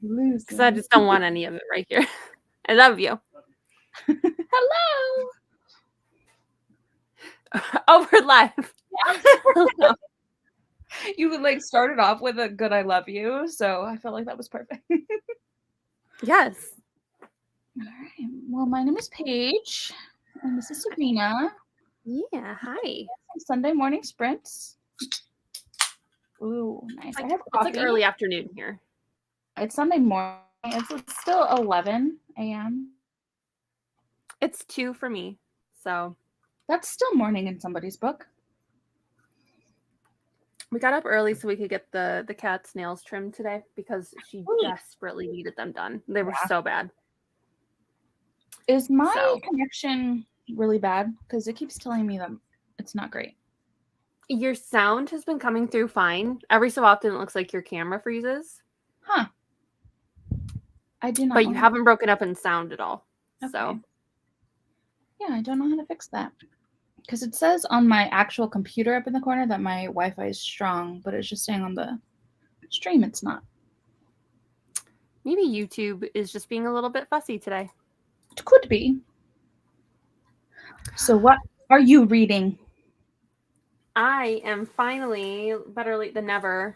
Because I just don't want any of it right here. I love you. Hello. Oh, we're live. Hello. You like started off with a good "I love you," so I felt like that was perfect. Yes. All right. Well, my name is Paige, and this is Serena. Yeah. Hi. Sunday morning sprints. Ooh, nice. I have coffee. It's like early afternoon here. It's Sunday morning. It's still 11 a.m. It's 2 for me, so That's still morning in somebody's book. we got up early so we could get the cat's nails trimmed today because she desperately needed them done. They were so bad. Is my connection really bad? Because it keeps telling me that it's not great. Your sound has been coming through fine. Every so often it looks like your camera freezes. Huh. I do not. But you haven't broken up in sound at all. Okay. So. Yeah, I don't know how to fix that. Because it says on my actual computer up in the corner that my Wi-Fi is strong, but it's just saying on the stream it's not. Maybe YouTube is just being a little bit fussy today. It could be. So what are you reading? I am finally, better late than never,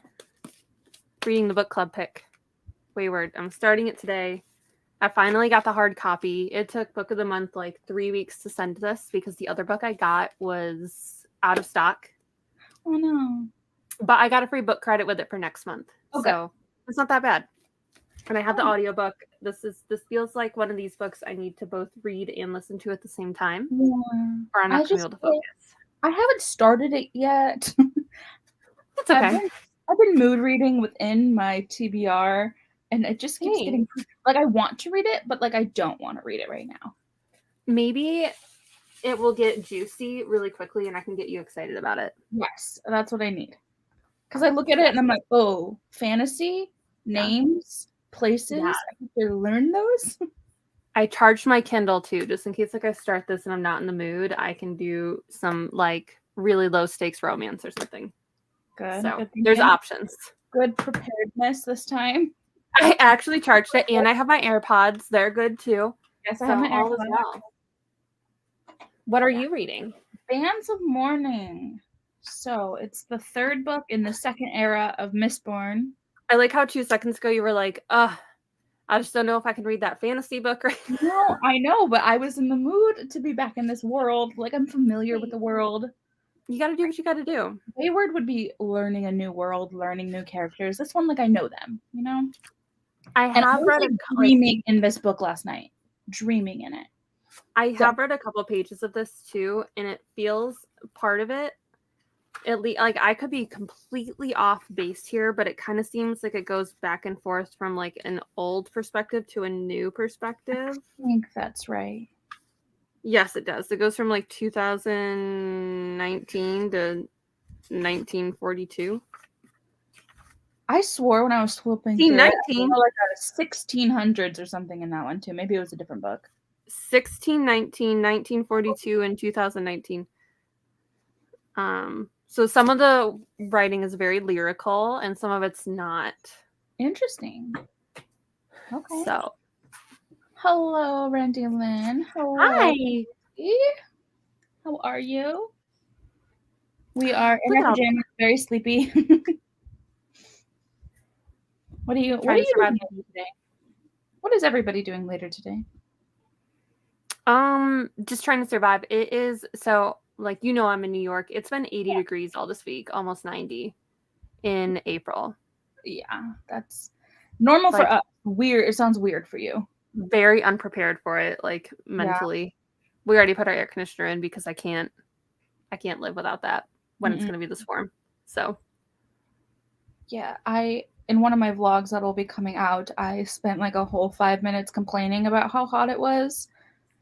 reading the book club pick, Weyward. I'm starting it today. I finally got the hard copy. It took Book of the Month like 3 weeks to send this because the other book I got was out of stock. Oh no. But I got a free book credit with it for next month. Okay. So it's not that bad. And I have the audiobook. This feels like one of these books I need to both read and listen to at the same time. Yeah. Or I'm not going to be able to focus. I haven't started it yet. That's okay. I've been mood reading within my TBR, and it just keeps getting like I want to read it, but like I don't want to read it right now. Maybe it will get juicy really quickly, and I can get you excited about it. Yes, that's what I need. Because I look at it and I'm like, oh, fantasy, names, places. I have to learn those. I charged my Kindle too, just in case like I start this and I'm not in the mood. I can do some like really low stakes romance or something. Good. So there's options. Good preparedness this time. I actually charged it, and I have my AirPods. They're good too. Yes, I have my AirPods. Well. What are you reading? Bands of Mourning. So it's the third book in the second era of Mistborn. I like how 2 seconds ago you were like, I just don't know if I can read that fantasy book right now. No, I know, but I was in the mood to be back in this world. Like, I'm familiar with the world. You got to do what you got to do. Weyward would be learning a new world, learning new characters. This one, like, I know them, you know? I have read dreaming in this book last night. Dreaming in it. I have read a couple pages of this too, and it feels part of it. Like I could be completely off base here, but it kind of seems like it goes back and forth from like an old perspective to a new perspective. I think that's right. Yes, it does. It goes from like 2019 to 1942. I swore when I was flipping through it, I saw like 1600s or something in that one too. Maybe it was a different book. 1619, 1942, and 2019. So some of the writing is very lyrical and some of it's not. Interesting. Okay. So. Hello, Randy Lynn. Hello. Hi. How are you? We are in our pajamas, very sleepy. What are you doing today? What is everybody doing later today? Just trying to survive. It is so like I'm in New York. It's been 80 degrees all this week, almost 90 in April. Yeah, that's normal for us. Weird. It sounds weird for you. Very unprepared for it, like mentally. Yeah. We already put our air conditioner in because I can't live without that when it's going to be this warm. So yeah, in one of my vlogs that will be coming out, I spent like a whole 5 minutes complaining about how hot it was.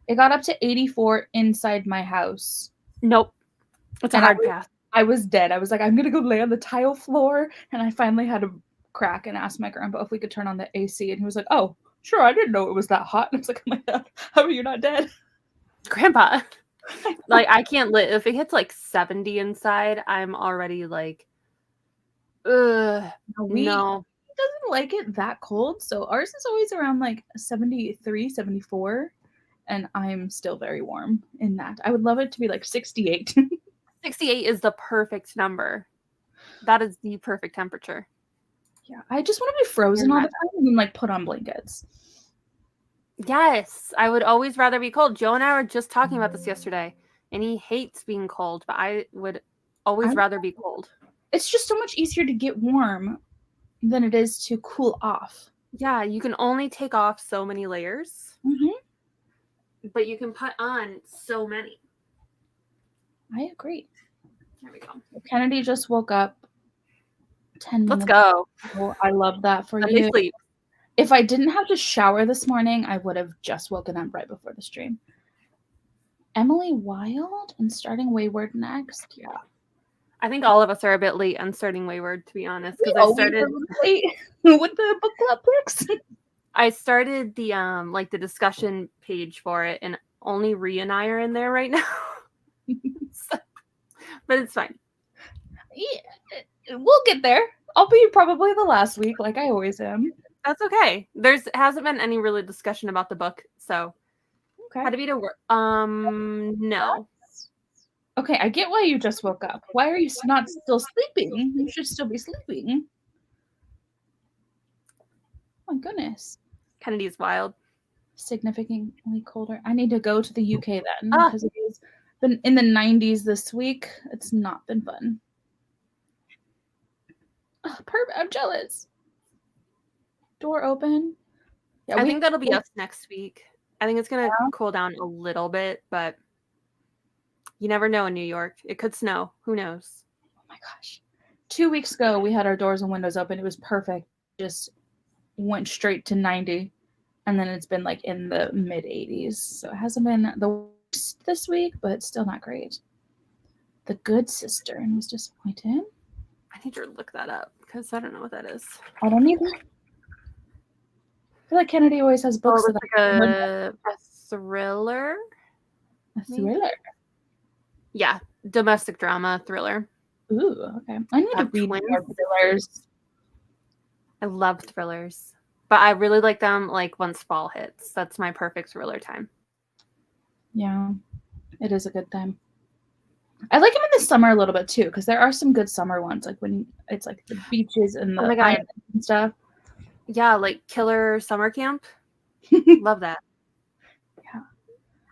It got up to 84 inside my house. Nope. It's a hard pass. I was dead. I was like, I'm going to go lay on the tile floor. And I finally had to crack and ask my grandpa if we could turn on the AC. And he was like, oh, sure. I didn't know it was that hot. And I was like, oh my God, how are you not dead? Grandpa. Like, I can't live. If it hits like 70 inside, I'm already like, no. doesn't like it that cold, so ours is always around like 73, 74, and I'm still very warm in that. I would love it to be like 68. 68 is the perfect number. That is the perfect temperature. Yeah, I just want to be frozen all the time and then like put on blankets. Yes, I would always rather be cold. Joe and I were just talking about this yesterday, and he hates being cold, but I would always rather be cold. It's just so much easier to get warm than it is to cool off. Yeah, you can only take off so many layers, but you can put on so many. I agree. There we go. Kennedy just woke up 10 minutes Let's go. ago. I love that for Let you. me sleep. If I didn't have to shower this morning, I would have just woken up right before the stream. Emily Wild and starting Weyward next. Yeah. I think all of us are a bit late on starting Weyward, to be honest, because I started late with the book club picks. I started the the discussion page for it, and only Rhea and I are in there right now. But it's fine. Yeah, we'll get there. I'll be probably the last week, like I always am. That's okay. Hasn't been any really discussion about the book, so okay. Had to be to work. No. Okay, I get why you just woke up. Why are you not still sleeping? You should still be sleeping. Oh my goodness. Kennedy's wild. Significantly colder. I need to go to the UK then because it has been in the 90s this week. It's not been fun. Oh, I'm jealous. Door open. Yeah, I think that'll be us next week. I think it's going to cool down a little bit, but you never know in New York. It could snow. Who knows? Oh my gosh. 2 weeks ago, we had our doors and windows open. It was perfect. Just went straight to 90. And then it's been like in the mid 80s. So it hasn't been the worst this week, but still not great. The Good Sister and was disappointed. I need to look that up because I don't know what that is. I don't either. I feel like Kennedy always has books that a thriller. A thriller? Yeah, domestic drama thriller. Ooh, okay. I need to read more thrillers. I love thrillers, but I really like them like once fall hits. That's my perfect thriller time. Yeah, it is a good time. I like them in the summer a little bit too, because there are some good summer ones, like when it's like the beaches and the islands and stuff. Yeah, like Killer Summer Camp. Love that. Yeah.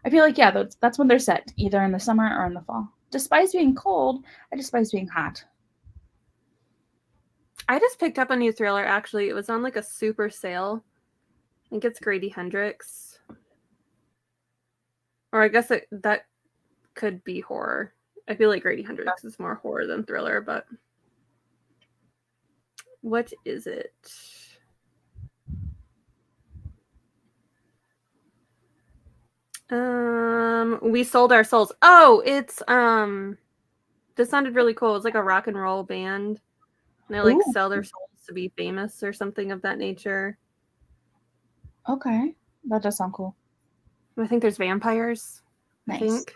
I feel like, that's when they're set, either in the summer or in the fall. Despise being cold, I despise being hot. I just picked up a new thriller, actually. It was on like a super sale. I think it's Grady Hendrix. Or I guess that could be horror. I feel like Grady Hendrix is more horror than thriller, but what is it? We Sold Our Souls. Oh, it's this sounded really cool. It's like a rock and roll band. And they like sell their souls to be famous or something of that nature. Okay. That does sound cool. I think there's vampires. Nice. I think.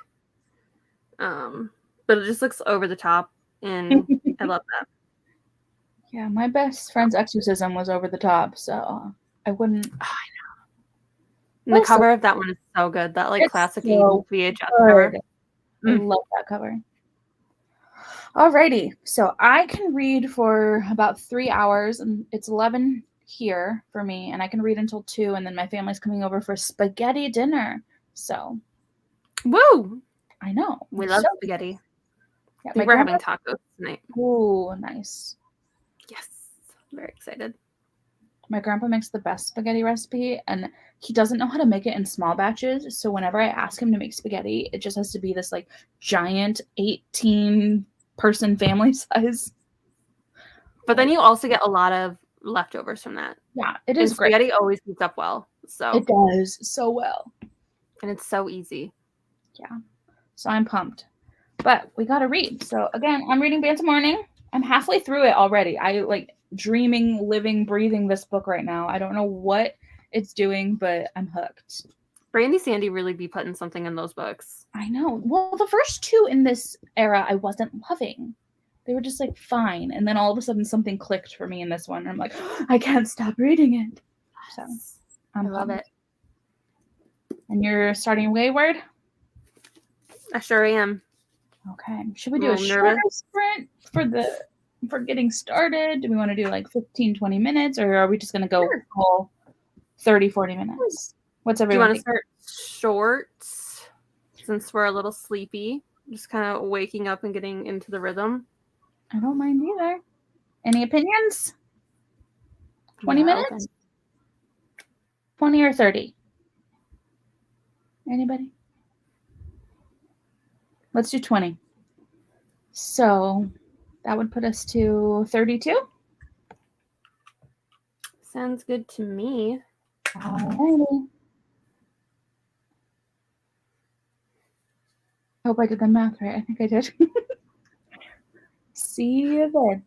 But it just looks over the top and I love that. Yeah, my best friend's exorcism was over the top, so I wouldn't. Oh, I know. And the cover of that one is so good. That like classic 80s VHS cover. I love that cover. Alrighty, so I can read for about 3 hours, and it's 11 here for me, and I can read until 2, and then my family's coming over for spaghetti dinner. So, woo! I know. We love spaghetti. Yeah, we're having tacos tonight. Oh, nice. Yes, very excited. My grandpa makes the best spaghetti recipe, and he doesn't know how to make it in small batches. So whenever I ask him to make spaghetti, it just has to be this like giant 18-person family size. But then you also get a lot of leftovers from that. Yeah, it is great. Spaghetti always heats up well. So it does so well. And it's so easy. Yeah. So I'm pumped. But we got to read. So again, I'm reading Bantam Morning. I'm halfway through it already. I like dreaming, living, breathing this book right now. I don't know what it's doing, but I'm hooked. Brandy Sandy really be putting something in those books. I know. Well, the first 2 in this era I wasn't loving. They were just like fine. And then all of a sudden something clicked for me in this one. And I'm like, I can't stop reading it. So I love pumped. it. And you're starting Weyward? I sure am. Okay. Should we I'm do a a little shorter nervous. sprint for getting started? Do we want to do like 15, 20 minutes, or are we just going to go Sure. full 30, 40 minutes? What's Do you everyone want to think? start short since we're a little sleepy? Just kind of waking up and getting into the rhythm. I don't mind either. Any opinions? 20 Yeah, minutes? open. 20 or 30? Anybody? Let's do 20. So that would put us to 32. Sounds good to me. Alrighty. Hope I did the math right. I think I did. See you then.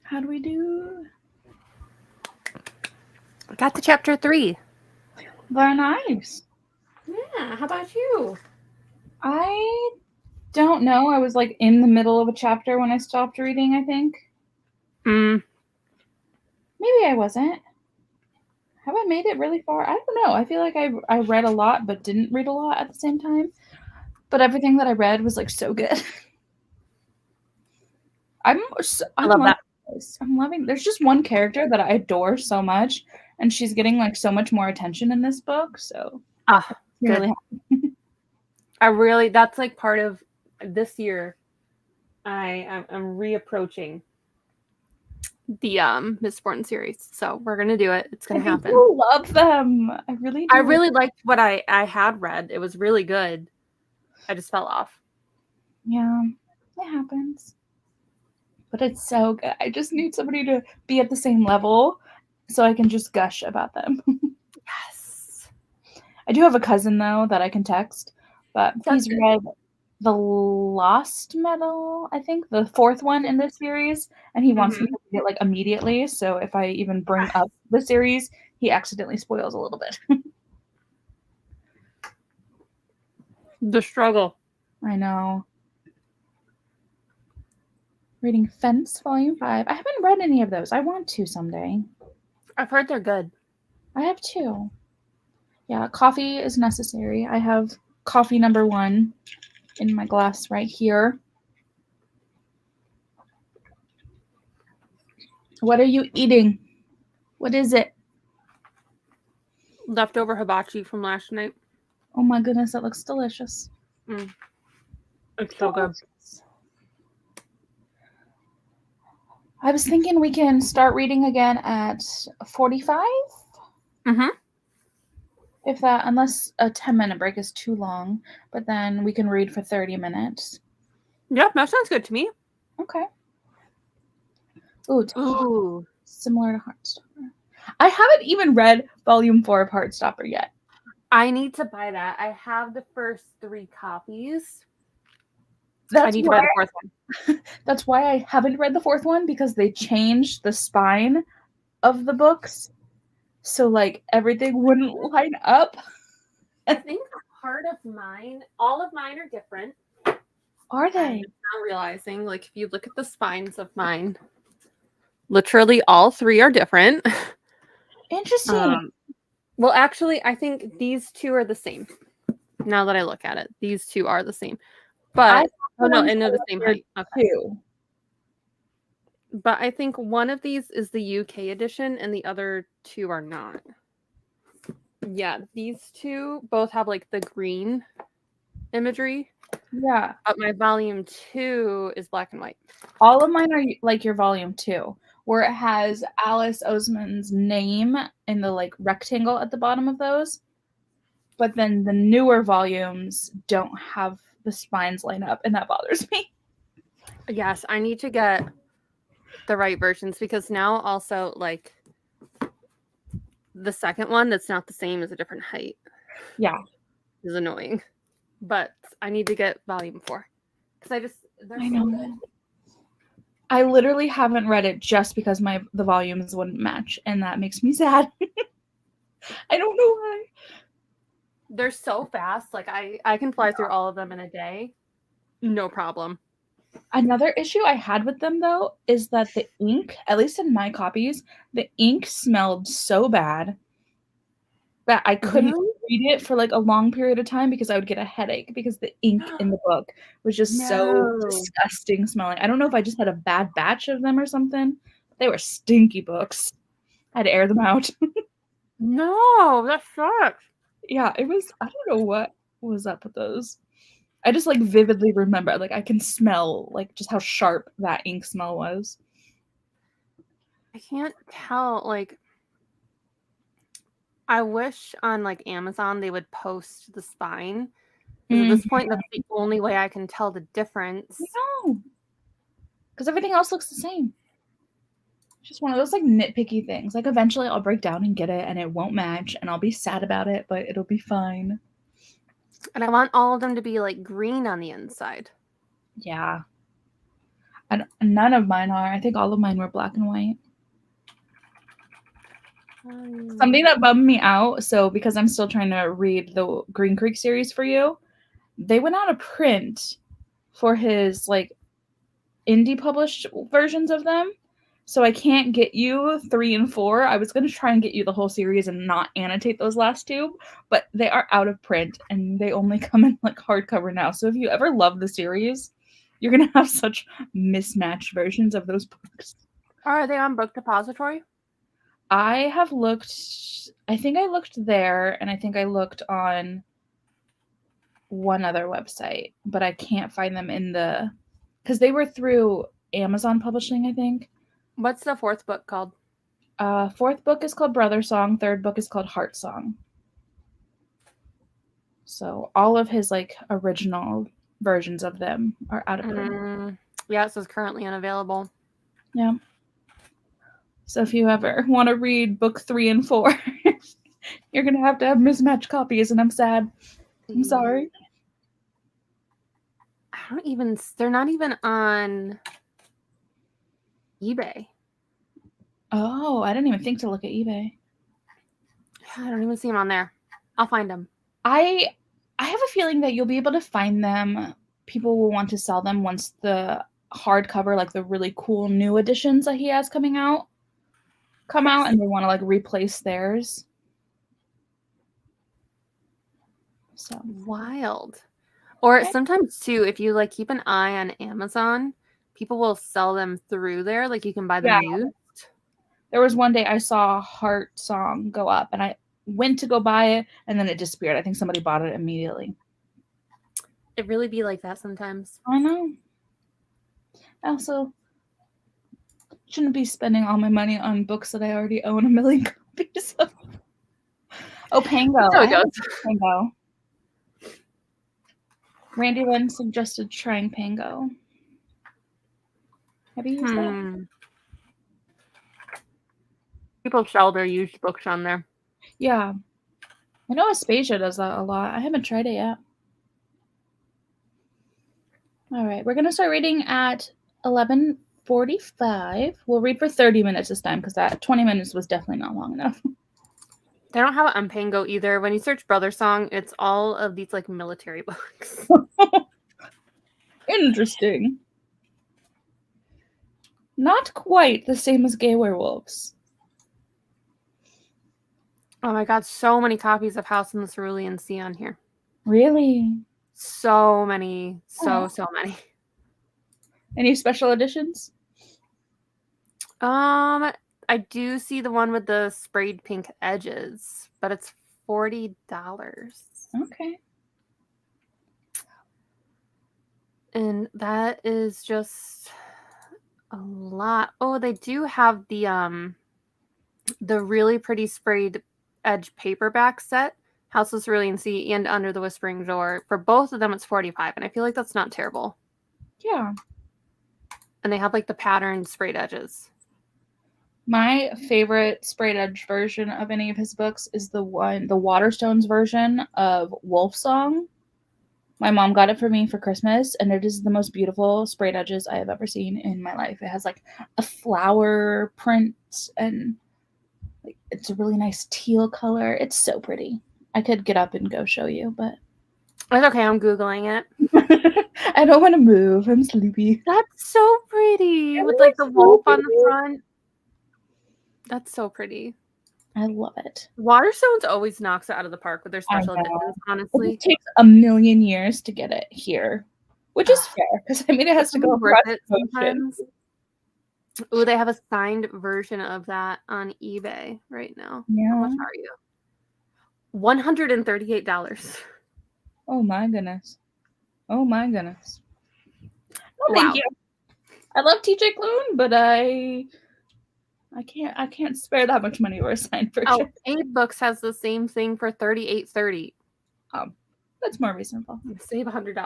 How'd we do? I got to chapter 3. Very nice. Yeah, how about you? I don't know. I was like in the middle of a chapter when I stopped reading, I think. Mm. Maybe I wasn't. Have I made it really far? I don't know. I feel like I read a lot but didn't read a lot at the same time. But everything that I read was like so good. I love that. I'm loving. There's just one character that I adore so much, and she's getting like so much more attention in this book. So Good. That's like part of this year. I'm reapproaching the Mistborn series, so we're gonna do it. It's gonna happen. I love them. I really do. I really liked what I had read. It was really good. I just fell off. Yeah, it happens. But it's so good. I just need somebody to be at the same level so I can just gush about them. Yes. I do have a cousin though that I can text, but he's read the Lost Medal, I think, the 4th one in this series, and he wants me to read it like immediately. So if I even bring up the series, he accidentally spoils a little bit. The struggle. I know. Reading Fence Volume 5. I haven't read any of those. I want to someday. I've heard they're good. I have too. Yeah, coffee is necessary. I have coffee number 1 in my glass right here. What are you eating? What is it? Leftover hibachi from last night. Oh my goodness, that looks delicious. It's so good. I was thinking we can start reading again at 45? If that, unless a 10-minute break is too long, but then we can read for 30 minutes. Yep, that sounds good to me. Okay. Ooh. Similar to Heartstopper. I haven't even read Volume 4 of Heartstopper yet. I need to buy that. I have the first 3 copies. I need to buy the 4th one. That's why I haven't read the 4th one, because they changed the spine of the books. So, like, everything wouldn't line up. I think part of mine, all of mine are different. Are they? I'm now realizing, like, if you look at the spines of mine, literally all 3 are different. Interesting. Well, actually, I think these 2 are the same. Now that I look at it, these 2 are the same. But and they're the same height. Okay. But I think one of these is the UK edition and the other 2 are not. Yeah, these 2 both have like the green imagery. Yeah. But my volume 2 is black and white. All of mine are like your volume 2, where it has Alice Oseman's name in the like rectangle at the bottom of those. But then the newer volumes don't have the spines line up, and that bothers me. Yes, I need to get the right versions, because now also like the second one that's not the same is a different height. Yeah. Is annoying. But I need to get volume 4. Because I know. I literally haven't read it just because the volumes wouldn't match, and that makes me sad. I don't know why. They're so fast. Like I can fly through all of them in a day. No problem. Another issue I had with them, though, is that the ink, at least in my copies, the ink smelled so bad that I couldn't read it for like a long period of time, because I would get a headache, because the ink in the book was just so disgusting smelling. I don't know if I just had a bad batch of them or something. They were stinky books. I had to air them out. No, that sucks. Yeah, it was, I don't know what was up with those. I just like vividly remember, like I can smell like just how sharp that ink smell was. I can't tell, like I wish on like Amazon they would post the spine. At this point, that's the only way I can tell the difference. No, because everything else looks the same. Just one of those like nitpicky things. Like eventually I'll break down and get it, and it won't match, and I'll be sad about it, but it'll be fine. And I want all of them to be like green on the inside. Yeah. None of mine are. I think all of mine were black and white. Something that bummed me out, so because I'm still trying to read the Green Creek series for you, they went out of print for his like indie published versions of them. So I can't get you 3 and 4. I was going to try and get you the whole series and not annotate those last two, but they are out of print and they only come in like hardcover now. So if you ever love the series, you're going to have such mismatched versions of those books. Are they on Book Depository? I have looked, I think I looked there, and I think I looked on one other website, but I can't find them in the, because they were through Amazon Publishing, I think. What's the 4th book called? 4th book is called Brother Song. 3rd book is called Hart Song. So all of his like original versions of them are out of print. Yeah, it says currently unavailable. Yeah. So if you ever want to read book 3 and 4, you're going to have mismatched copies, and I'm sad. I'm sorry. They're not even on eBay. Oh, I didn't even think to look at eBay. I don't even see them on there. I'll find them. I have a feeling that you'll be able to find them. People will want to sell them once the hardcover, like the really cool new editions that he has come out, and they want to like replace theirs. So wild. Or sometimes too, if you like keep an eye on Amazon, people will sell them through there. Like you can buy them used. There was one day I saw Hart Song go up, and I went to go buy it, and then it disappeared. I think somebody bought it immediately. It really be like that sometimes. I know. I also shouldn't be spending all my money on books that I already own 1 million copies of. Oh, Pango. There we go. Pango. Randy Lynn suggested trying Pango. Have you used that? People sell their used books on there. Yeah. I know Aspasia does that a lot. I haven't tried it yet. All right. We're going to start reading at 11:45. We'll read for 30 minutes this time because that 20 minutes was definitely not long enough. They don't have it on Pango either. When you search Brother Song, it's all of these like military books. Interesting. Not quite the same as Gay Werewolves. Oh my god, so many copies of House in the Cerulean Sea on here. Really? So many. So many. Any special editions? I do see the one with the sprayed pink edges, but it's $40. Okay. And that is just a lot. Oh, they do have the really pretty sprayed edge paperback set, House of Cerulean Sea and Under the Whispering Door. For both of them, it's $45, and I feel like that's not terrible. Yeah. And they have like the patterned sprayed edges. My favorite sprayed edge version of any of his books is the Waterstones version of Wolf Song. My mom got it for me for Christmas, and it is the most beautiful sprayed edges I have ever seen in my life. It has like a flower print, and like it's a really nice teal color. It's so pretty. I could get up and go show you, but It's okay, I'm Googling it. I don't want to move. I'm sleepy. That's so pretty. With like the wolf on the front. That's so pretty. I love it. Waterstones always knocks it out of the park with their special editions, honestly. It takes 1 million years to get it here, which is fair because I mean it has to go across the ocean. Oh, they have a signed version of that on eBay right now. Yeah. How much are you? $138. Oh my goodness. Oh my goodness. Wow. Thank you. I love TJ Klune, but I can't spare that much money for a signed version. Oh, Abe Books has the same thing for $38.30. That's more reasonable. Save $100.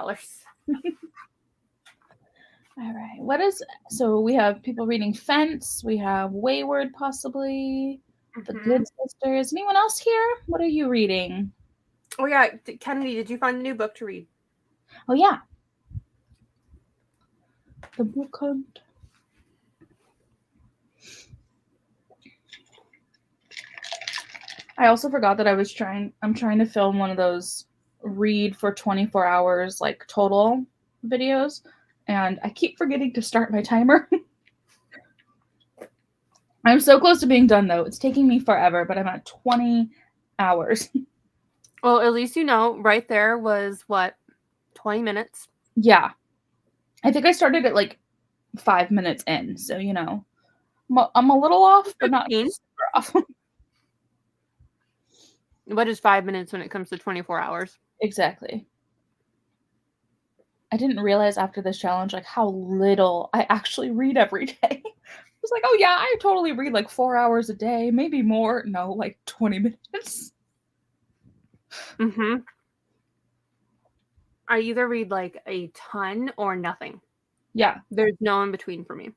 All right. So we have people reading Fence. We have Weyward, possibly. The Good Sisters. Anyone else here? What are you reading? Oh yeah, Kennedy, did you find a new book to read? Oh yeah. The book hunt. I also forgot that I'm trying to film one of those read for 24 hours like total videos, and I keep forgetting to start my timer. I'm so close to being done though. It's taking me forever, but I'm at 20 hours. Well, at least you know right there was what, 20 minutes? Yeah. I think I started at like 5 minutes in, so you know. I'm a little off, but not 15. super off. What is 5 minutes when it comes to 24 hours? Exactly. I didn't realize after this challenge like how little I actually read every day. I was like, oh yeah, I totally read like 4 hours a day, maybe more. No, like 20 minutes. Mm-hmm. I either read like a ton or nothing. Yeah. There's no in between for me.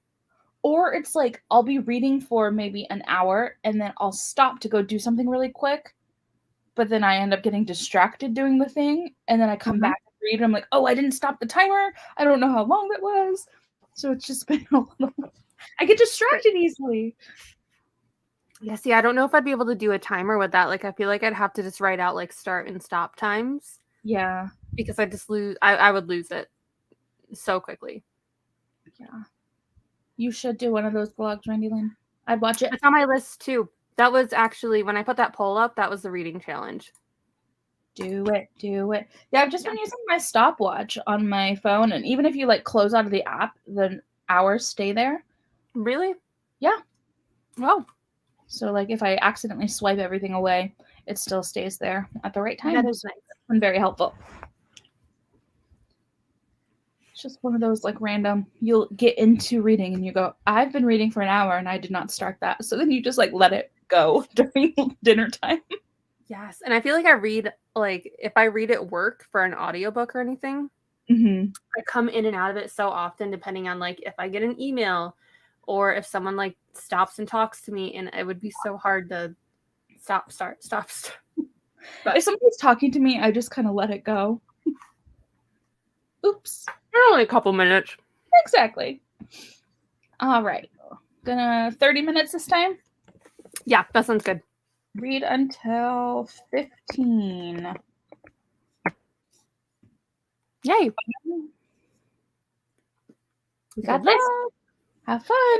Or it's like I'll be reading for maybe an hour and then I'll stop to go do something really quick, but then I end up getting distracted doing the thing, and then I come Mhm. back and read and I'm like, oh, I didn't stop the timer. I don't know how long that was. So it's just been a little I get distracted easily. Yeah, see, I don't know if I'd be able to do a timer with that. Like, I feel like I'd have to just write out like start and stop times Yeah. because I just lose. I would lose it so quickly. Yeah. You should do one of those vlogs, Randy Lynn. I'd watch it. It's on my list too. That was actually when I put that poll up. That was the reading challenge. Do it. Do it. Yeah, I've just Yeah. been using my stopwatch on my phone, and even if you like close out of the app, the hours stay there. Really? Yeah. Well, So like if I accidentally swipe everything away, it still stays there at the right time. that is nice. And very helpful. It's just one of those like random, you'll get into reading and you go, I've been reading for an hour and I did not start that. So then you just like let it go during dinner time. Yes, and I feel like I read like if I read at work for an audiobook or anything, Mm-hmm. I come in and out of it so often depending on like if I get an email or if someone like stops and talks to me, and it would be so hard to stop. But If somebody's talking to me, I just kind of let it go. Oops. only a couple minutes. Exactly. All right. Gonna 30 minutes this time. Yeah, that sounds good. Read until 15. Yay. We got Good this. luck. Have fun.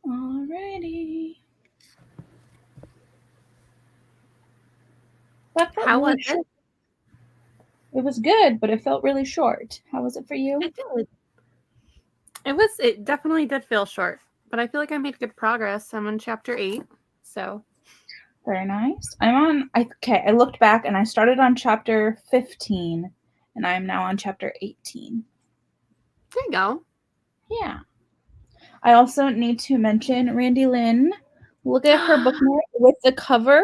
Alrighty. That felt How was really it? short. It was good, but it felt really short. How was it for you? It did. It definitely did feel short, but I feel like I made good progress. I'm on chapter 8, so Very nice. I looked back and I started on chapter 15 and I am now on chapter 18. there you go. Yeah. I also need to mention Randy Lynn. Look at her bookmark with the cover.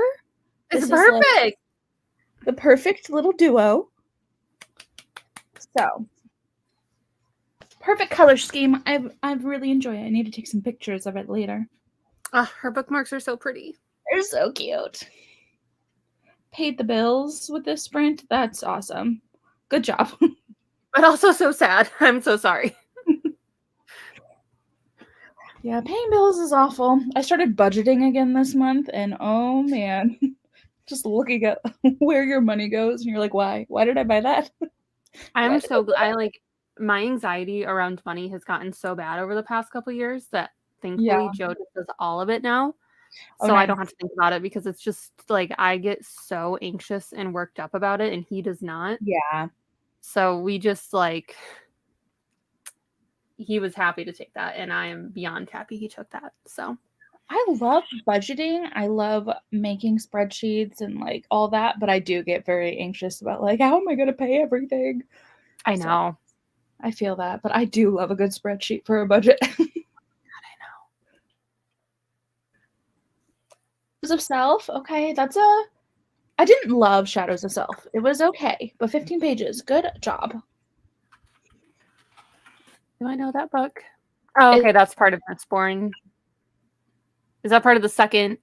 It's This is like perfect. the perfect little duo. So, perfect color scheme. I've really enjoyed it. I need to take some pictures of it later. Her bookmarks are so pretty. They're so cute. Paid the bills with this sprint. That's awesome. Good job. But also so sad. I'm so sorry. Yeah, paying bills is awful. I started budgeting again this month, and oh man, just looking at where your money goes, and you're like, why? Why did I buy that? I'm so my anxiety around money has gotten so bad over the past couple years that thankfully Joe just does all of it now. Oh, So I nice. don't have to think about it because it's just like I get so anxious and worked up about it and he does not. Yeah. So we just like he was happy to take that and I am beyond happy he took that. So I love budgeting. I love making spreadsheets and like all that, but I do get very anxious about like how am I going to pay everything? I know. So, I feel that, but I do love a good spreadsheet for a budget. God, I know. Shadows of Self. Okay, I didn't love Shadows of Self. It was okay, but 15 pages. Good job. Do I know that book? Oh, okay, that's part of Mistborn. Is that part of the second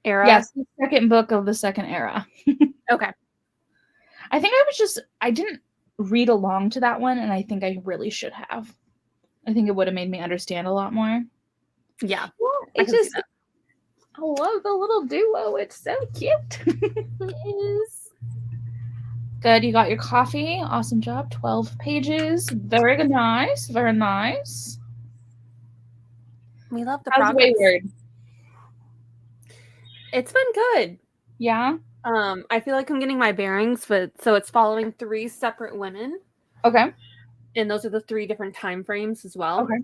era? Yes, the second book of the second era. Okay. I think I didn't read along to that one, and I think I really should have. I think it would have made me understand a lot more. Yeah. I love the little duo. It's so cute. It is. Good. You got your coffee. Awesome job. 12 pages. Very nice. Very nice. We love the How's progress. Weyward? It's been good. Yeah. I feel like I'm getting my bearings, but so it's following 3 separate women. Okay. And those are the 3 different time frames as well. Okay.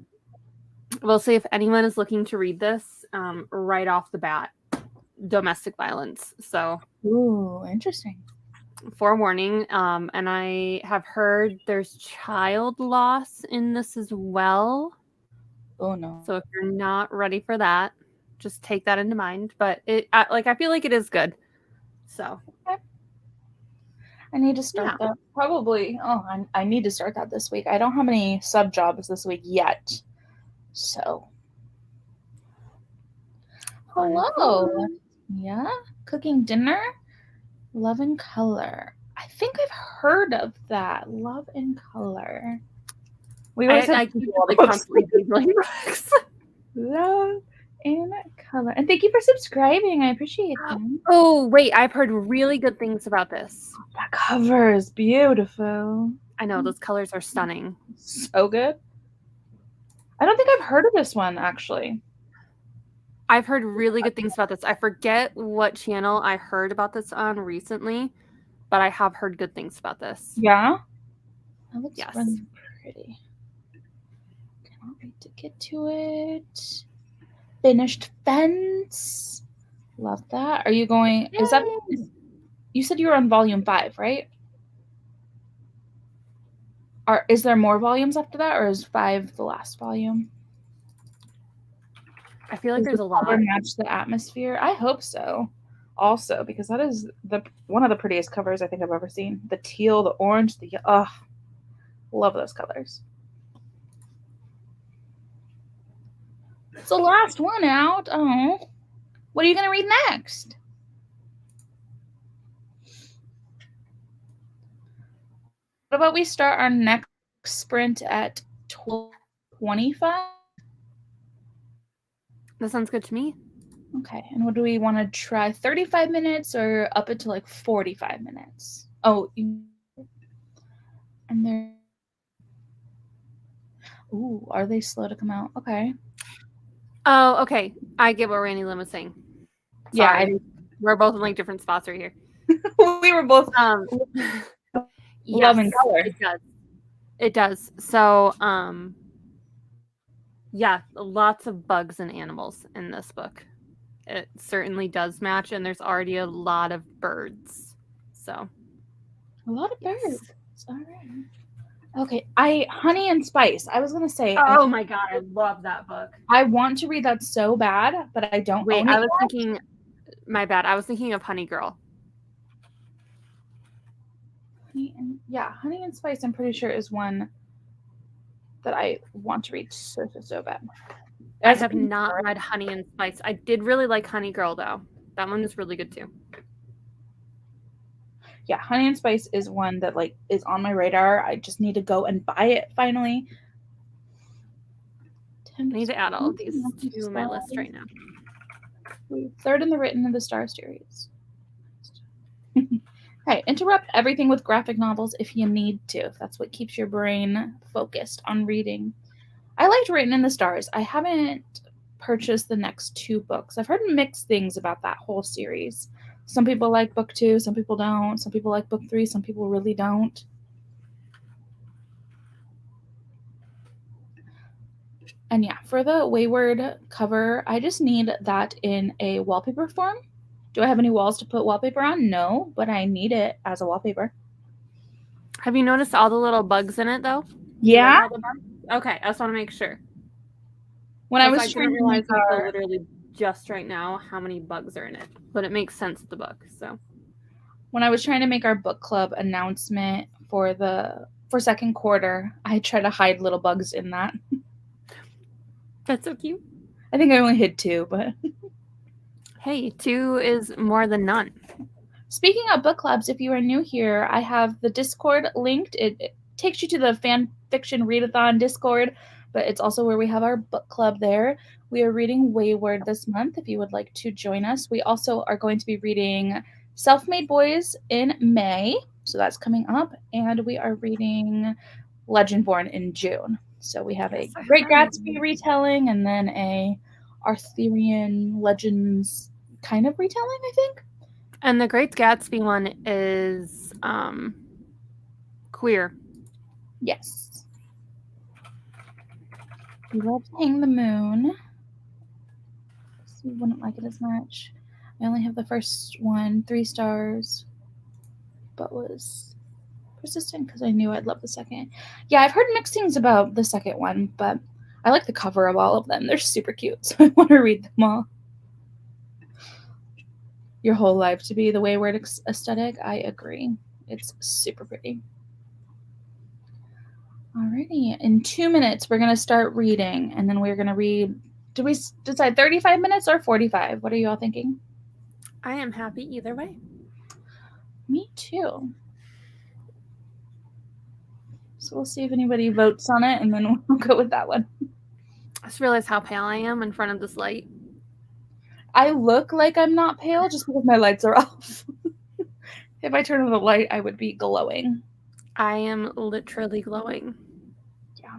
We'll see if anyone is looking to read this right off the bat. Domestic violence. So, Ooh, interesting. forewarning. And I have heard there's child loss in this as well. Oh no. So if you're not ready for that, just take that into mind. But I feel like it is good. So Okay. I need to start that. Probably. Oh, I need to start that this week. I don't have any sub jobs this week yet. So. Hello. Yeah. Cooking dinner. Love and Color. I think I've heard of that. Love and Color. We always have keep constantly Googling books. Love and Color. And thank you for subscribing. I appreciate that. Oh, wait. I've heard really good things about this. That cover is beautiful. I know. Those colors are stunning. So good. I don't think I've heard of this one, actually. I've heard really good things about this. I forget what channel I heard about this on recently, but I have heard good things about this. Yeah? That looks Yes. really pretty. Cannot wait to get to it. Finished Fence. Love that. Are you going... You said you were on volume 5, right? Is there more volumes after that, or is 5 the last volume? I feel like there's a lot. Match the atmosphere. I hope so. Also, because that is one of the prettiest covers I think I've ever seen. The teal, the orange, love those colors. It's the last one out. Oh, what are you gonna read next? What about we start our next sprint at 12:25? That sounds good to me. Okay, and what do we want to try? 35 minutes or up until like 45 minutes? Oh, and they're... Ooh, are they slow to come out? Okay. Oh, okay. I get what Randy Lim was saying. Yeah, Sorry. We're both in like different spots right here. we were both Yes, loving color. it does. It does. So, yeah, lots of bugs and animals in this book. It certainly does match, and there's already a lot of birds. So, A lot of birds. yes. All right. Okay, Honey and Spice. I was gonna say. Oh my god, I love that book. I want to read that so bad, but I don't Wait, own it. I was thinking. My bad. I was thinking of Honey Girl. Honey and Spice. I'm pretty sure is one that I want to read so bad. I have not read Honey and Spice. I did really like Honey Girl though. That one is really good too. Yeah, Honey and Spice is one that like is on my radar. I just need to go and buy it finally. I need to add all of these to my list right now. Third in the Written in the Star series. Okay, interrupt everything with graphic novels if you need to, if that's what keeps your brain focused on reading. I liked Written in the Stars. I haven't purchased the next 2 books. I've heard mixed things about that whole series. Some people like book 2, some people don't. Some people like book 3, some people really don't. And yeah, for the Weyward cover, I just need that in a wallpaper form. Do I have any walls to put wallpaper on? No, but I need it as a wallpaper. Have you noticed all the little bugs in it though? Yeah. Like okay, I just want to make sure. When I was trying to realize literally just right now how many bugs are in it, but it makes sense with the book. So when I was trying to make our book club announcement for second quarter, I tried to hide little bugs in that. That's so cute. I think I only hid 2, but hey, 2 is more than none. Speaking of book clubs, if you are new here, I have the Discord linked. It takes you to the fan fiction readathon Discord, but it's also where we have our book club there. We are reading Weyward this month if you would like to join us. We also are going to be reading Self-Made Boys in May, so that's coming up, and we are reading Legendborn in June. So we have a Great Gatsby retelling and then a Arthurian Legends kind of retelling, I think. And the Great Gatsby one is queer. Yes. We love Hang the Moon. So we wouldn't like it as much. I only have the first one, 3 stars, but was persistent because I knew I'd love the second. Yeah, I've heard mixed things about the second one, but I like the cover of all of them. They're super cute, so I want to read them all. Your whole life to be the Weyward aesthetic, I agree. It's super pretty. Alrighty, in 2 minutes, we're going to start reading, and then we're going to read, do we decide 35 minutes or 45? What are you all thinking? I am happy either way. Me too. So we'll see if anybody votes on it, and then we'll go with that one. I just realized how pale I am in front of this light. I look like I'm not pale just because my lights are off. If I turn on the light, I would be glowing. I am literally glowing. Yeah.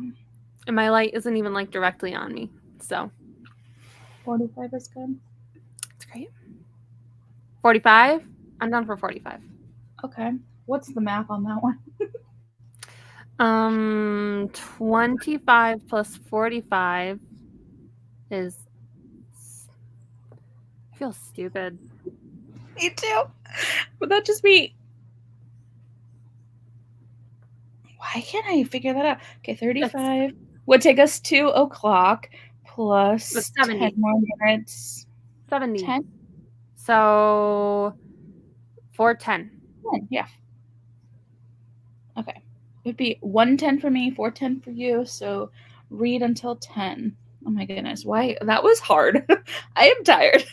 And my light isn't even like directly on me. So 45 is good. That's great. 45? I'm down for 45. Okay. What's the math on that one? 25 plus 45 is... I feel stupid. Me too. Would that just be... Why can't I figure that out? Okay, 35 would take us 2 o'clock plus 10 more minutes. 70. 10? So 4:10. 10, yeah. Okay. It'd be 1:10 for me, 4:10 for you, so read until 10. Oh my goodness. Why? That was hard. I am tired.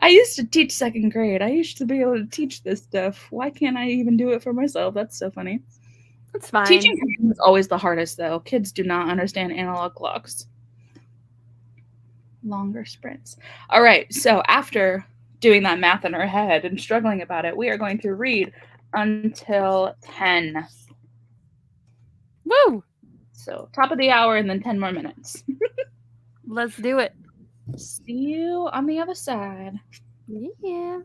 I used to teach second grade. I used to be able to teach this stuff. Why can't I even do it for myself? That's so funny. That's fine. Teaching is always the hardest, though. Kids do not understand analog clocks. Longer sprints. All right, so after doing that math in our head and struggling about it, we are going to read until 10. Woo! So top of the hour and then 10 more minutes. Let's do it. See you on the other side. Yeah.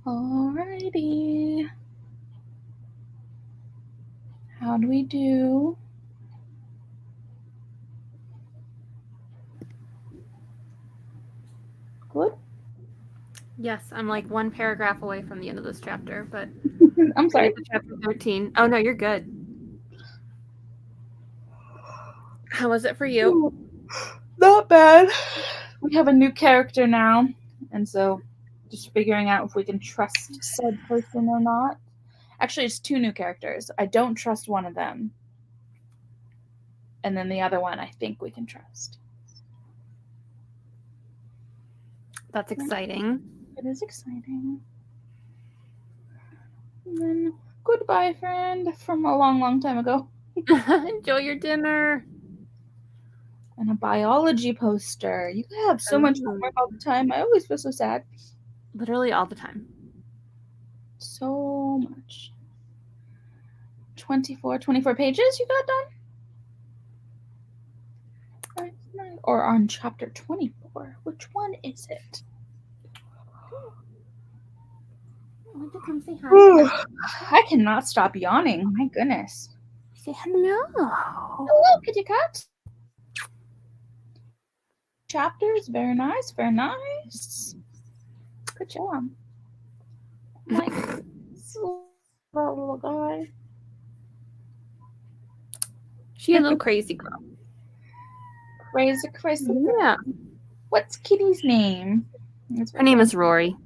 Alrighty. How do we do? Good? Yes, I'm like one paragraph away from the end of this chapter, but I'm sorry. chapter 13. Oh no, you're good. How was it for you? Not bad. We have a new character now, and so just figuring out if we can trust said person or not. Actually, it's 2 new characters. I don't trust one of them. And then the other one I think we can trust. That's exciting. It is exciting. And then goodbye, friend, from a long, long time ago. Enjoy your dinner. And a biology poster. You have so much homework all the time. I always feel so sad. Literally all the time. So much. 24 pages you got done? Or on chapter 24. Which one is it? I want to come say hi. I cannot stop yawning. My goodness. Say hello. Hello, kitty cat. Chapters, very nice, very nice. Good job. Like, so little guy. She a little crazy girl. Crazy. Yeah. What's Kitty's name? Her name is Rory.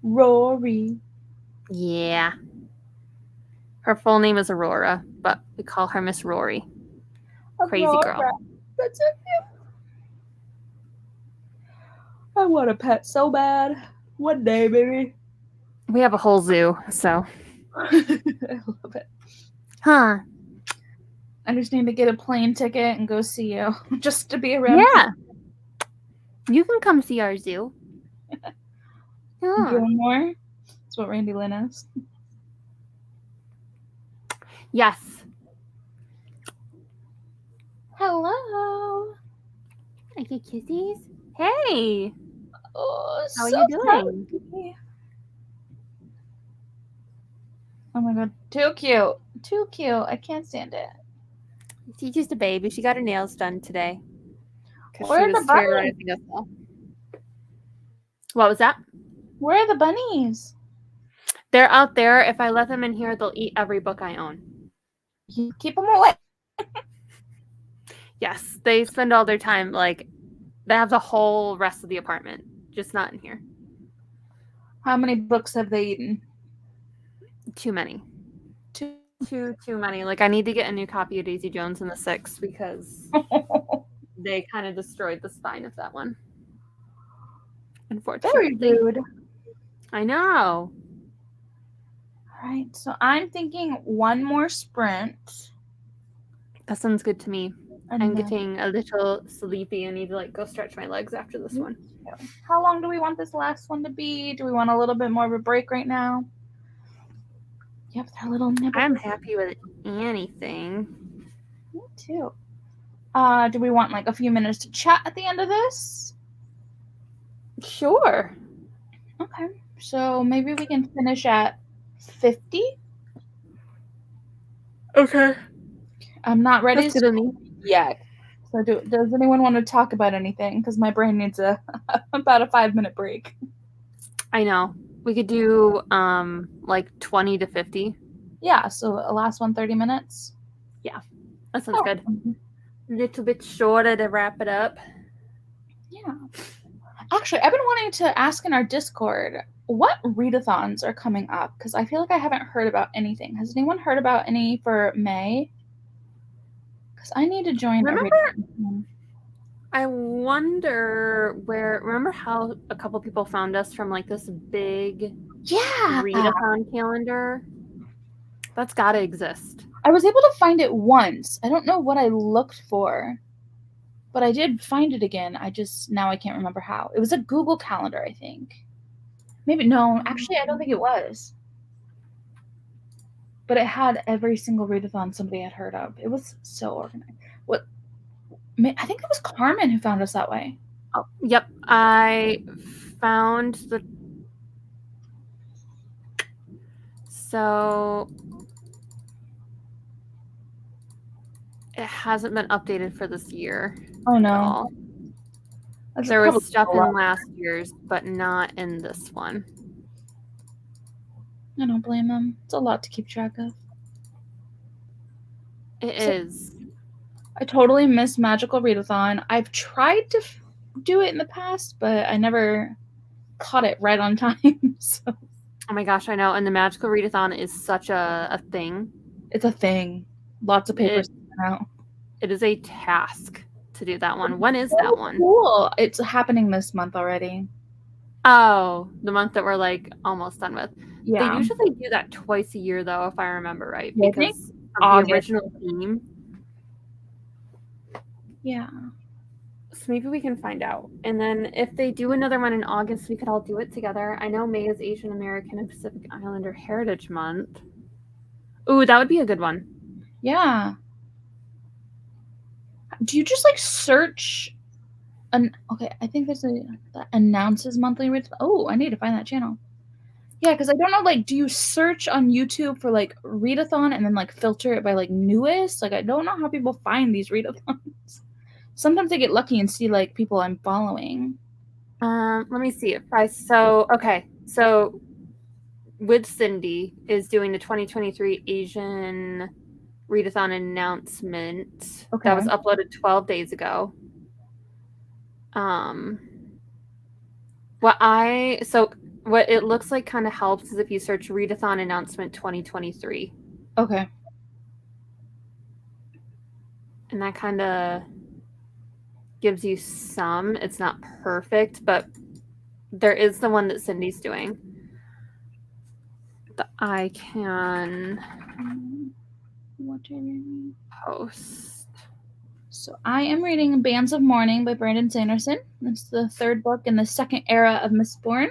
Rory. Yeah. Her full name is Aurora, but we call her Miss Rory. Crazy girl. That's so cute. I want a pet so bad. One day, baby. We have a whole zoo, so. I love it. Huh. I just need to get a plane ticket and go see you. Just to be around. Yeah. You can come see our zoo. Gilmore. That's what Randy Lynn is. Yes. Hello. I get kisses. Hey. Oh, How are so you doing? happy. Oh my god, too cute. Too cute. I can't stand it. She's just a baby. She got her nails done today. Where are the terrorizing us all. What was that? Where are the bunnies? They're out there. If I let them in here, they'll eat every book I own. You keep them away. Yes, they spend all their time, like, they have the whole rest of the apartment, just not in here. How many books have they eaten? Too many. Too many. Like, I need to get a new copy of Daisy Jones and the Six because they kind of destroyed the spine of that one. Unfortunately. Very rude. I know. All right, so I'm thinking one more sprint. That sounds good to me. I'm getting a little sleepy. I need to like go stretch my legs after this one. How long do we want this last one to be? Do we want a little bit more of a break right now? Yep, that little nibble. I'm happy with anything. Me too. Do we want like a few minutes to chat at the end of this? Sure. Okay. So maybe we can finish at 50. Okay. I'm not ready That's good of me. yet. So does anyone want to talk about anything? Because my brain needs about a 5-minute break. I know. We could do like 20 to 50. Yeah, so a last one, 30 minutes. Yeah, that sounds good. A little bit shorter to wrap it up. Yeah. Actually, I've been wanting to ask in our Discord what readathons are coming up because I feel like I haven't heard about anything. Has anyone heard about any for May? Because I need to join. I wonder where. Remember how a couple people found us from like this big readathon calendar? That's got to exist. I was able to find it once. I don't know what I looked for, but I did find it again. Now I can't remember how. It was a Google Calendar, I think. Maybe no. Actually, I don't think it was. But it had every single readathon somebody had heard of. It was so organized. I think it was Carmen who found us that way. Oh, yep. I found So it hasn't been updated for this year Oh at no. all. That's There probably was stuff a lot. in last year's, but not in this one. I don't blame them. It's a lot to keep track of. It is. I totally miss Magical Readathon. I've tried to do it in the past, but I never caught it right on time. So Oh my gosh, I know. And the Magical Readathon is such a thing. it's a thing. Lots of papers out. It is a task to do that one. When is that one? Cool. It's happening this month already. Oh, the month that we're like almost done with. Yeah. They usually do that twice a year, though, if I remember right, Yeah, I because think of August. the original theme. Yeah. So maybe we can find out. And then if they do another one in August, we could all do it together. I know May is Asian American and Pacific Islander Heritage Month. Ooh, that would be a good one. Yeah. Do you just like search okay, I think there's a that announces monthly reads. Oh, I need to find that channel. Yeah, because I don't know, like, do you search on YouTube for like readathon and then like filter it by like newest? Like, I don't know how people find these readathons. Sometimes I get lucky and see like people I'm following. Let me see if I so with Cindy is doing the 2023 Asian Readathon announcement. Okay. That was uploaded 12 days ago. What it looks like kind of helps is if you search Readathon announcement 2023. Okay. And that kind of gives you some. It's not perfect, but there is the one that Cindy's doing that I can post. So I am reading Bands of Mourning by Brandon Sanderson. It's the third book in the second era of Mistborn.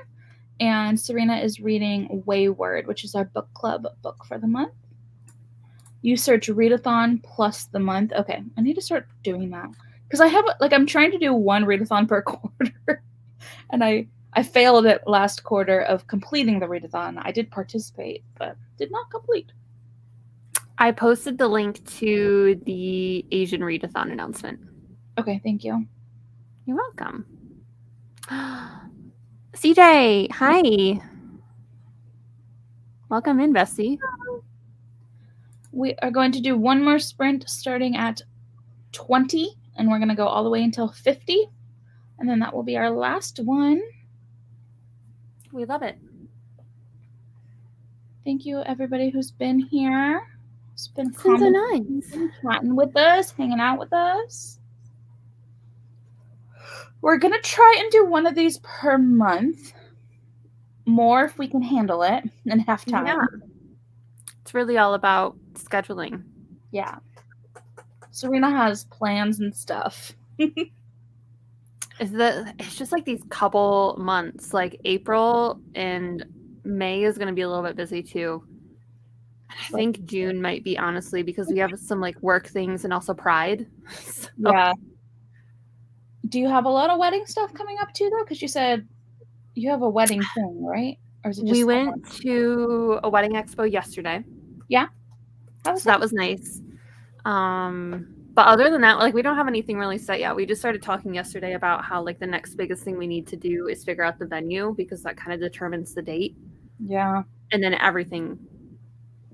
And Serena is reading Weyward, which is our book club book for the month. You search readathon plus the month. Okay, I need to start doing that. Because I'm trying to do one readathon per quarter. And I failed at last quarter of completing the readathon. I did participate, but did not complete. I posted the link to the Asian Readathon announcement. Okay, thank you. You're welcome. CJ, hi. Welcome in, Bessie. We are going to do one more sprint starting at 20, and we're going to go all the way until 50. And then that will be our last one. We love it. Thank you, everybody who's been here. It's been so nice. Chatting with us, hanging out with us. We're going to try and do one of these per month. More if we can handle it and have time. Yeah. It's really all about scheduling. Yeah. Serena has plans and stuff. It's just like these couple months, like April and May is going to be a little bit busy too. I think June might be, honestly, because we have some like work things and also Pride. So. Yeah. Do you have a lot of wedding stuff coming up too, though? Because you said you have a wedding thing, right? Or is it just we went to a wedding expo yesterday. Yeah. That was nice. But other than that, like, we don't have anything really set yet. We just started talking yesterday about how like the next biggest thing we need to do is figure out the venue, because that kind of determines the date. Yeah. And then everything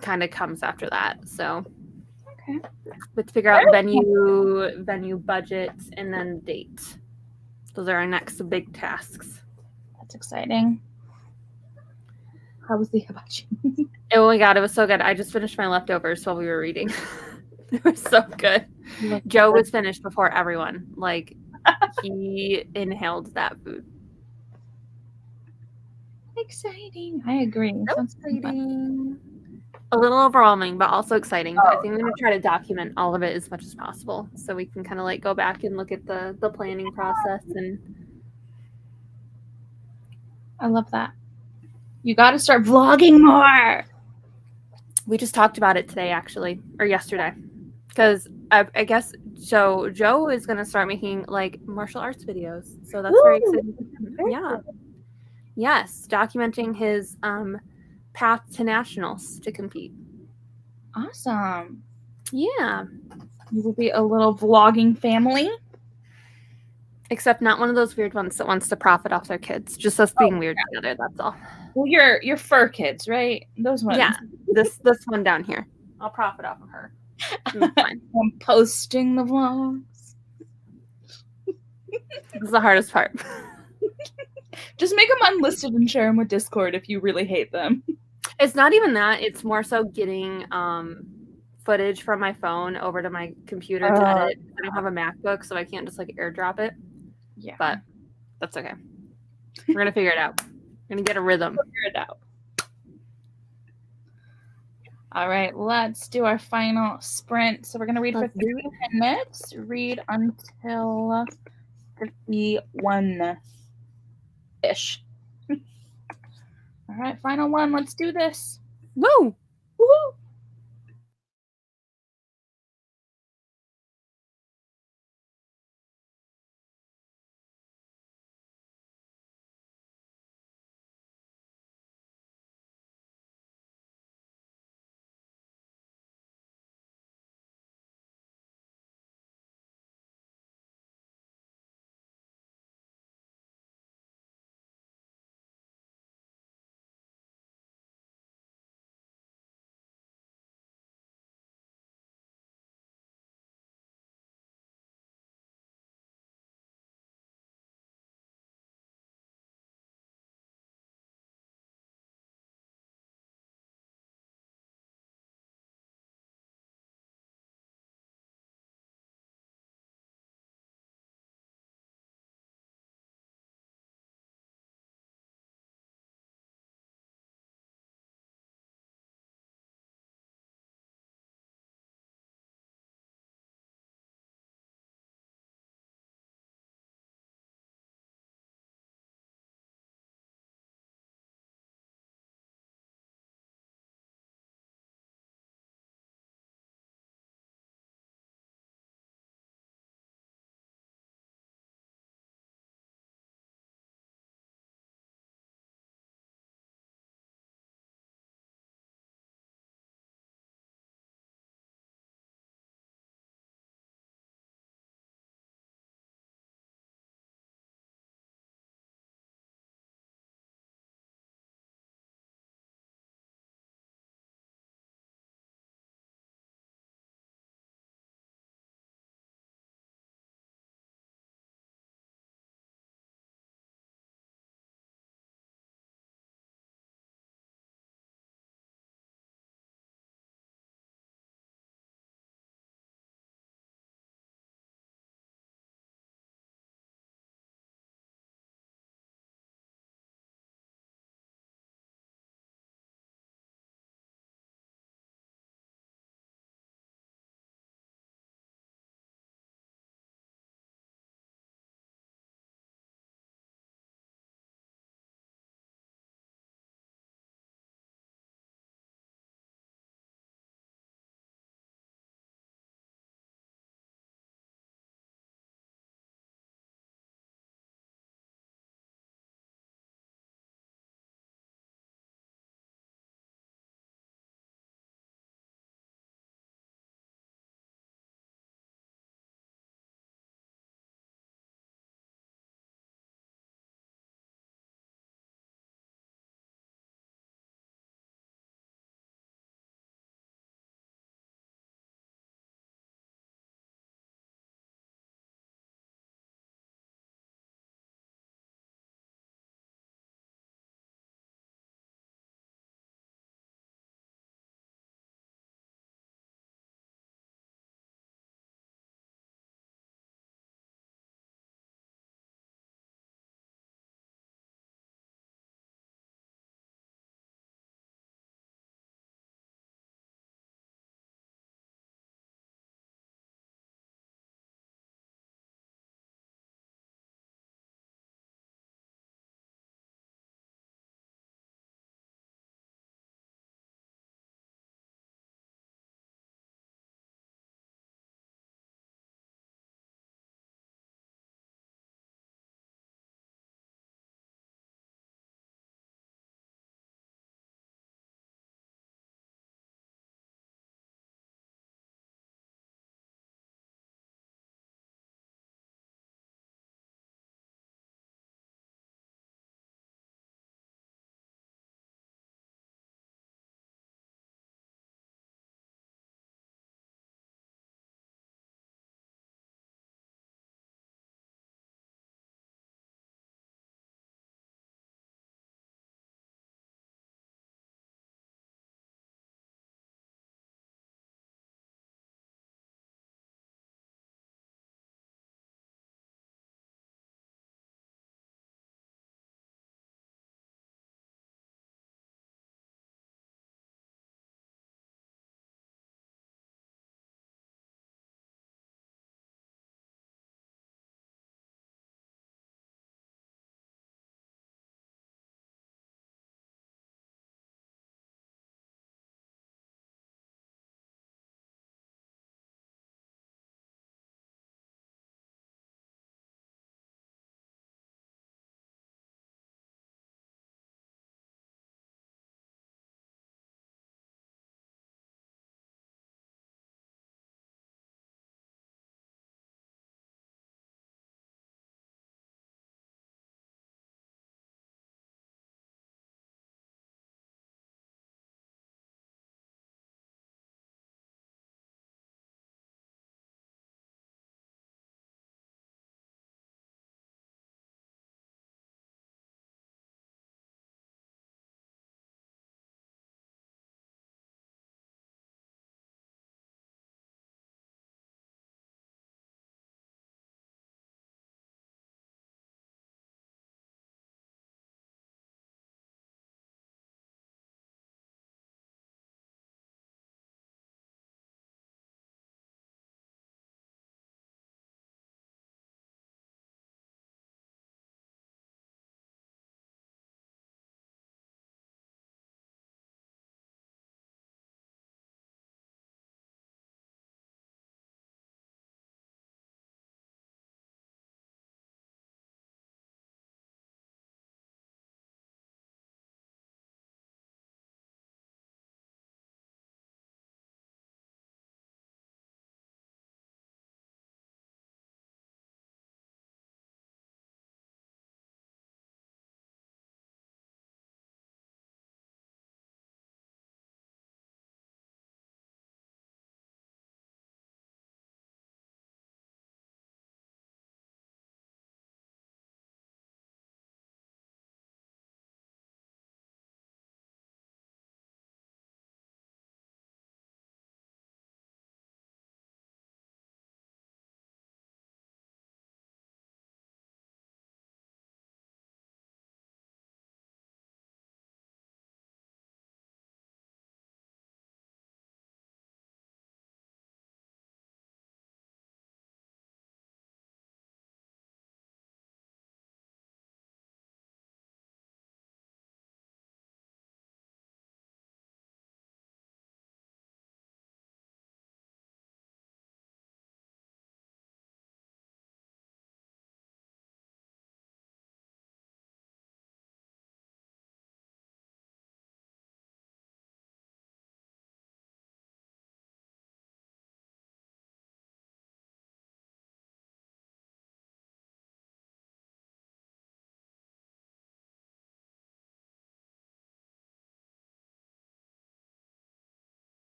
kind of comes after that. So okay. But to figure out venue budget, and then date. Those are our next big tasks. That's exciting. How was the hibachi? Oh my god, it was so good. I just finished my leftovers while we were reading. It was so good. Joe was finished before everyone. Like, he inhaled that food. Exciting. I agree. So exciting. A little overwhelming, but also exciting. I think I'm going to try to document all of it as much as possible, so we can kind of like go back and look at the planning process. And I love that. You got to start vlogging more. We just talked about it today, actually, or yesterday, because I guess Joe is going to start making like martial arts videos, so that's very exciting. Yeah. Yes, documenting his path to nationals to compete. Awesome. Yeah. You will be a little vlogging family. Except not one of those weird ones that wants to profit off their kids. Just us being weird together, that's all. Well, you're fur kids, right? Those ones. Yeah. This one down here. I'll profit off of her. It's fine. I'm posting the vlogs. This is the hardest part. Just make them unlisted and share them with Discord if you really hate them. It's not even that. It's more so getting footage from my phone over to my computer to edit. I don't have a MacBook, so I can't just like airdrop it. Yeah. But that's okay. We're going to figure it out. We're going to get a rhythm. Figure it out. All right, let's do our final sprint. So we're going to read for 30 minutes. Read until 51-ish. All right, final one. Let's do this. Woo! Woohoo!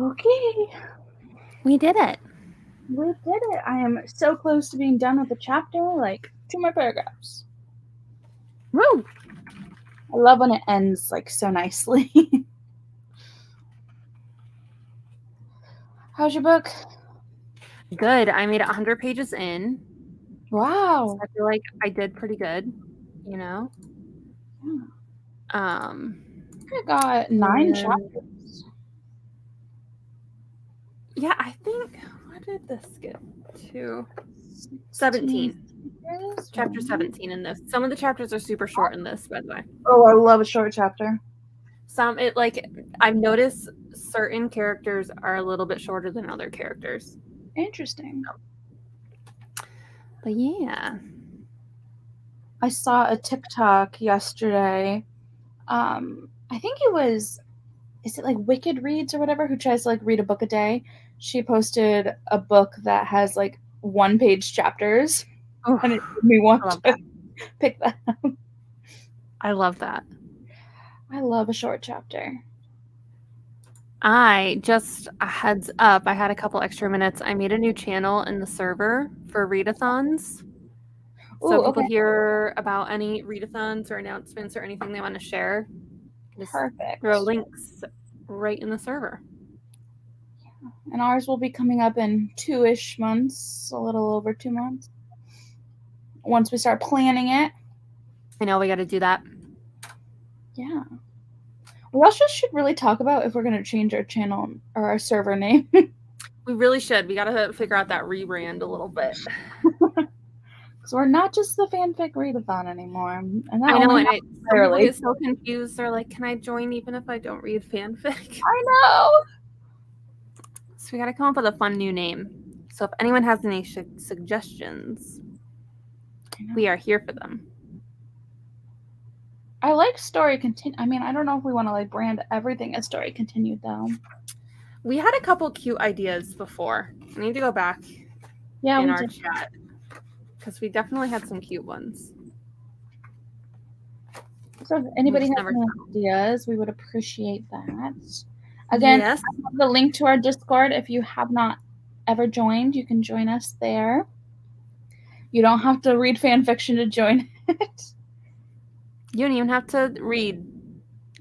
Okay, We did it. we did it. I am so close to being done with the chapter. Like 2 more paragraphs. Woo! I love when it ends like so nicely. How's your book? Good. I made 100 pages in. Wow. So I feel like I did pretty good, you know. I got 9 chapters. Yeah, I think, what did this get to? 17. Chapter 17 in this. Some of the chapters are super short in this, by the way. Oh, I love a short chapter. I've noticed certain characters are a little bit shorter than other characters. Interesting. But yeah. I saw a TikTok yesterday. I think it was, is it like Wicked Reads or whatever, who tries to like read a book a day? She posted a book that has like 1-page chapters, and it made me want to pick that up. I love that. I love a short chapter. I just a heads up, I had a couple extra minutes. I made a new channel in the server for readathons. So if people hear about any readathons or announcements or anything they want to share, just throw links right in the server. Yeah. And ours will be coming up in 2-ish months, a little over 2 months. Once we start planning it. I know we got to do that. Yeah. We also should really talk about if we're going to change our channel or our server name. We really should. We got to figure out that rebrand a little bit. Because we're not just the fanfic readathon anymore. And that I know, and some people get so confused. They're like, can I join even if I don't read fanfic? I know! So we got to come up with a fun new name. So if anyone has any suggestions, we are here for them. I like story continue. I mean, I don't know if we want to like brand everything as story continued though. We had a couple cute ideas before. I need to go back in our chat because we definitely had some cute ones. So if anybody has any ideas, we would appreciate that. Again, I have the link to our Discord. If you have not ever joined, you can join us there. You don't have to read fan fiction to join it. You don't even have to read.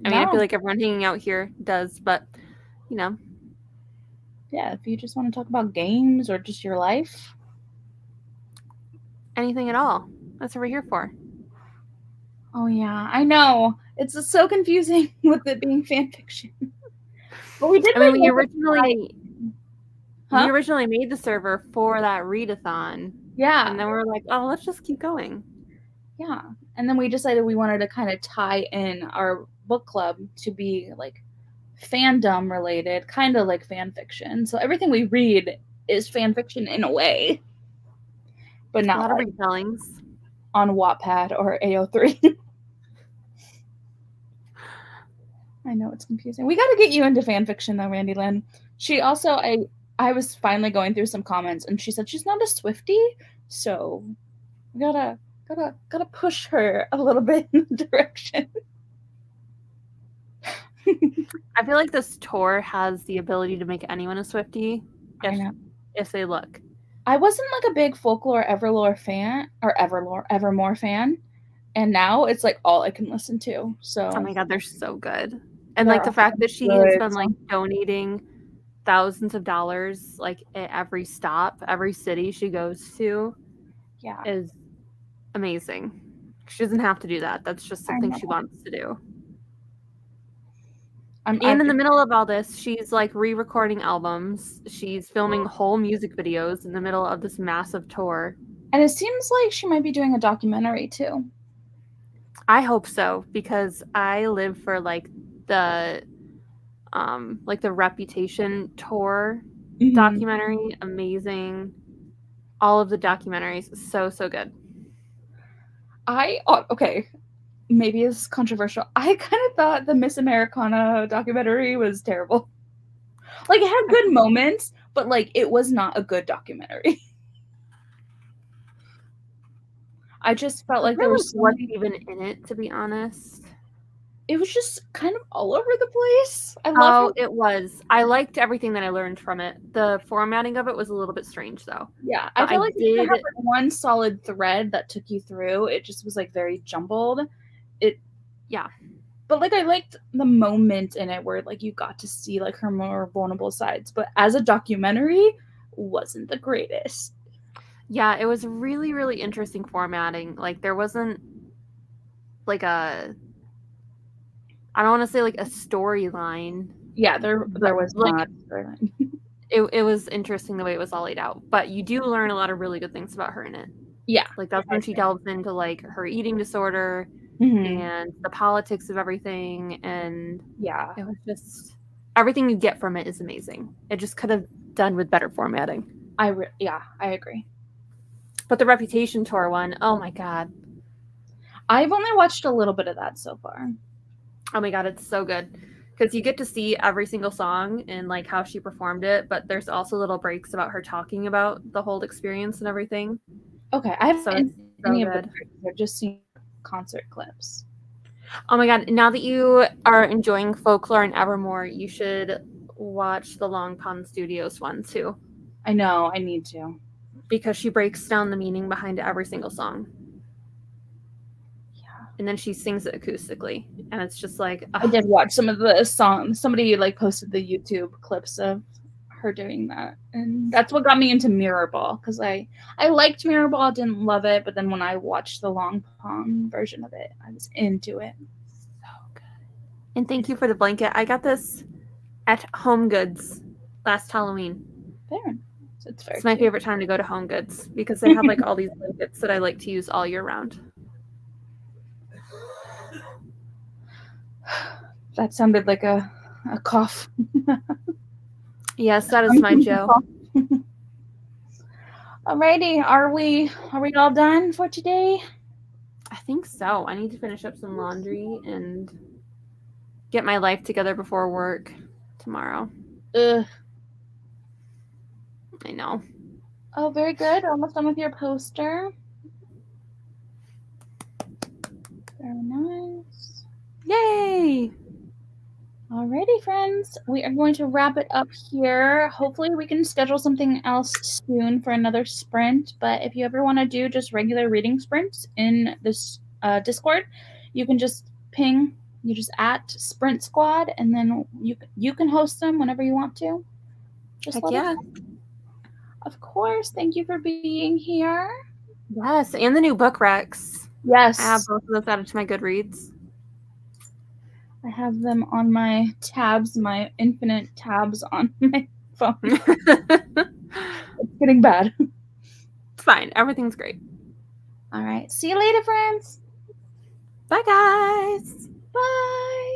I mean, I feel like everyone hanging out here does, but, you know. Yeah, if you just want to talk about games or just your life. Anything at all. That's what we're here for. Oh, yeah. I know. It's so confusing with it being fan fiction. But we did. I mean, we originally made the server for that readathon. Yeah. And then we were like, oh, let's just keep going. Yeah. And then we decided we wanted to kind of tie in our book club to be like fandom related, kind of like fan fiction. So everything we read is fan fiction in a way. But not a lot of retellings on Wattpad or AO3. I know it's confusing. We got to get you into fan fiction though, Randy Lynn. She also, I was finally going through some comments and she said she's not a Swiftie, so we gotta push her a little bit in the direction. I feel like this tour has the ability to make anyone a Swiftie if they look. I wasn't like a big Folklore Evermore fan, and now it's like all I can listen to. So oh my god, they're so good. And like the fact that she has been like donating thousands of dollars like at every stop, every city she goes to, is amazing. She doesn't have to do that. That's just something she wants to do. And in the middle of all this, she's like re-recording albums. She's filming whole music videos in the middle of this massive tour. And it seems like she might be doing a documentary too. I hope so, because I live for like the Reputation tour documentary. Amazing. All of the documentaries, so good. Okay. Maybe it's controversial. I kind of thought the Miss Americana documentary was terrible. Like, it had good moments, but like it was not a good documentary. I just felt like there was wasn't even in it, to be honest. it was just kind of all over the place. I love Oh, how, it was. I liked everything that I learned from it. The formatting of it was a little bit strange, though. yeah, I But feel I like it didn't did. have like one solid thread that took you through. It just was like very jumbled. It Yeah. But like I liked the moment in it where like you got to see like her more vulnerable sides. But as a documentary, wasn't the greatest. Yeah, it was really, really interesting formatting. Like there wasn't like a I don't want to say like a storyline, Yeah, but there was like not. it was interesting the way it was all laid out. But you do learn a lot of really good things about her in it. Yeah. Like that's when she delves into like her eating disorder Mm-hmm. and the politics of everything, and Yeah. it was just everything you get from it is amazing. It just could have done with better formatting. Yeah, I agree. But the Reputation tour one, oh my god. I've only watched a little bit of that so far. Oh my god, it's so good. Because you get to see every single song and like how she performed it, but there's also little breaks about her talking about the whole experience and everything. Okay, I haven't So seen it's so any of the good. clips. I've just seen concert clips. Oh my god, now that you are enjoying Folklore and Evermore, you should watch the Long Pond Studios one too. I know, I need to. Because she breaks down the meaning behind every single song. Yeah. And then she sings it acoustically. And it's just like I did watch some of the songs. Somebody like posted the YouTube clips of her doing that, and that's what got me into Mirrorball because I liked Mirrorball, didn't love it, but then when I watched the Long Pond version of it, I was into it. so good. And thank you for the blanket. I got this at Home Goods last Halloween. There, so It's my favorite time to go to Home Goods because they have like all these blankets that I like to use all year round. That sounded like a cough. Yes, that is my Joe. Alrighty, are we all done for today? I think so. I need to finish up some laundry and get my life together before work tomorrow. Ugh. I know. Oh, very good. Almost done with your poster. Very nice. Yay! Alrighty, friends. We are going to wrap it up here. Hopefully, we can schedule something else soon for another sprint. But if you ever want to do just regular reading sprints in this Discord, you can just ping. You just at Sprint Squad, and then you can host them whenever you want to. Just Heck let yeah. us know. Of course. Thank you for being here. Yes, and the new book recs. Yes. I have both of those added to my Goodreads. I have them on my tabs, my infinite tabs on my phone. It's getting bad. It's fine. Everything's great. All right. See you later, friends. Bye, guys. Bye.